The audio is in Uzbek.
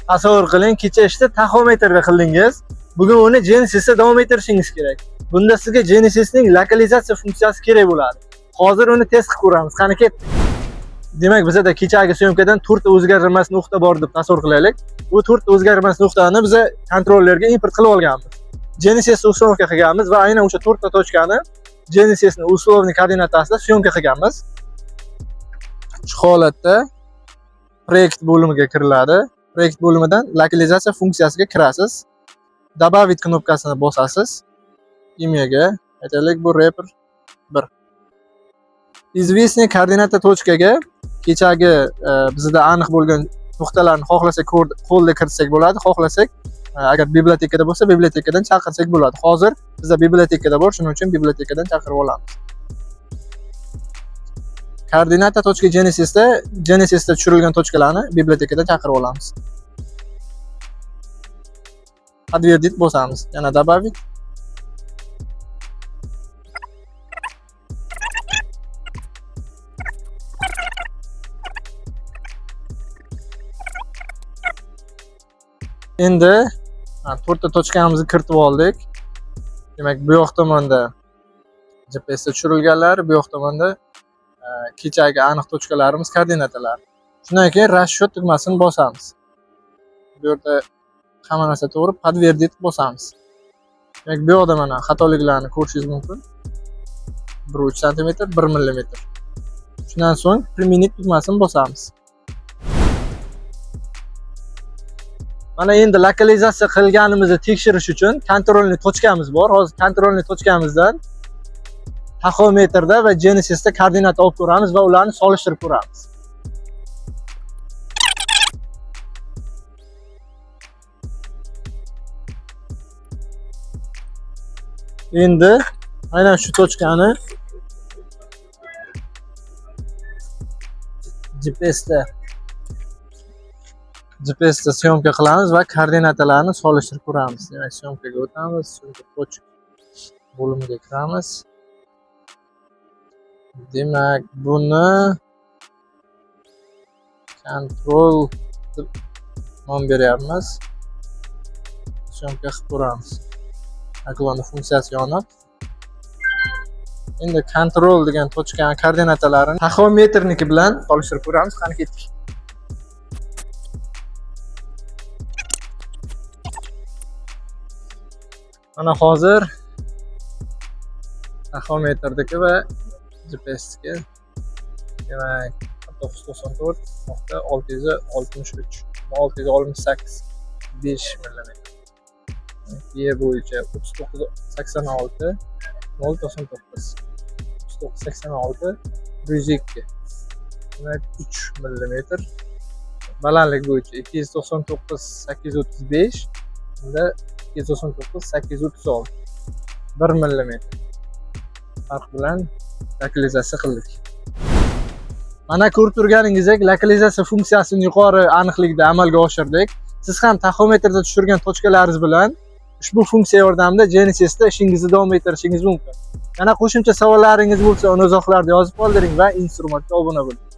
Tasavvur qiling, kecha ishda taxometrda qildingiz. Bugun uni Genesisda davom ettirishingiz kerak. Bunda sizga Genesisning lokalizatsiya funksiyasi kerak bo'ladi. Hozir uni test qilib ko'ramiz. Qani ketdik. Demak, bizda kechagi syomkadan 4 ta o'zgarmas nuqta bor deb tasavvur qilaylik. Bu 4 ta o'zgarmas nuqtani biz kontrollerga import qilib olganmiz. Genesis usulovka qilganmiz va aynan o'sha 4 ta tochkani Genesisning usulovniy koordinatasida syomka qilganmiz. Shu holatda proyekt bo'limiga kiriladi. Proyekt bo'limidan lokalizatsiya funksiyasiga kirasiz. Добавить knopkasini bosasiz. Imyaga, aytaylik bu reper 1. Известный koordinata tochkaga kechagi bizda aniq bo'lgan nuqtalarni xohlasak qo'lda kiritsak bo'ladi, xohlasak agar bibliotekada bo'lsa bibliotekadan chaqirsak bo'ladi. Hozir bizda bibliotekada bor, shuning uchun bibliotekadan chaqirib olamiz. Koordinata tochka Genesisda tushirilgan tochkalarni bibliotekadan chaqirib olamiz. Подтвердить bosamiz. Yana добавить. Endi 4 ta tochkamizni kiritib oldik. Demak, bu yoq tomonda GPSda tushirilganlar, bu yoq tomonda kechagi aniq tochkalarimiz, koordinatalar. Shundan keyin расчет tugmasini bosamiz. Bu yerda hamma narsa to'g'ri, подтвердить bosamiz. Demak, bu yoqda mana xatoliklarni ko'rishingiz mumkin. 1 cm, 1 mm. Shundan so'ng применить tugmasini bosamiz. Mana endi lokalizatsiya qilganimizni tekshirish uchun kontrolni tochkamiz bor. Hozir kontrolni tochkamizdan taxometrda va Genesisda koordinata olib ko'ramiz va ularni solishtirib ko'ramiz. Endi aynan shu tochkani GPSda syomka qilamiz va koordinatalarni solishtirib ko'ramiz. Demak, syomkaga o'tamiz, so'ngra tochka bo'limiga kiramiz. Demak, buni control deb nom beryapmiz. Syomka qilib ko'ramiz. Naklon funksiyasi yonib. Endi control degan tochka koordinatalarini taxometrniki bilan solishtirib ko'ramiz. Qani ketdik. Mana hozir taxometrdagi va GPSdagi demak 994.663 668 5 mm. Yer bo'yicha 3986 099 3986 102 demak 3 mm. Balandlik bo'yicha 299 835 unda 299 836 1 mm farq bilan lokalizatsiya qildik. Mana ko'rib turganingizdek lokalizatsiya funksiyasini yuqori aniqlikda amalga oshirdik. Siz ham taxometrda tushirgan tochkalaringiz bilan ushbu funksiya yordamida Genesisda ishingizni davom ettirishingiz mumkin. Yana qo'shimcha savollaringiz bo'lsa, uni izohlarda yozib qoldiring va instrumentga obuna bo'ling.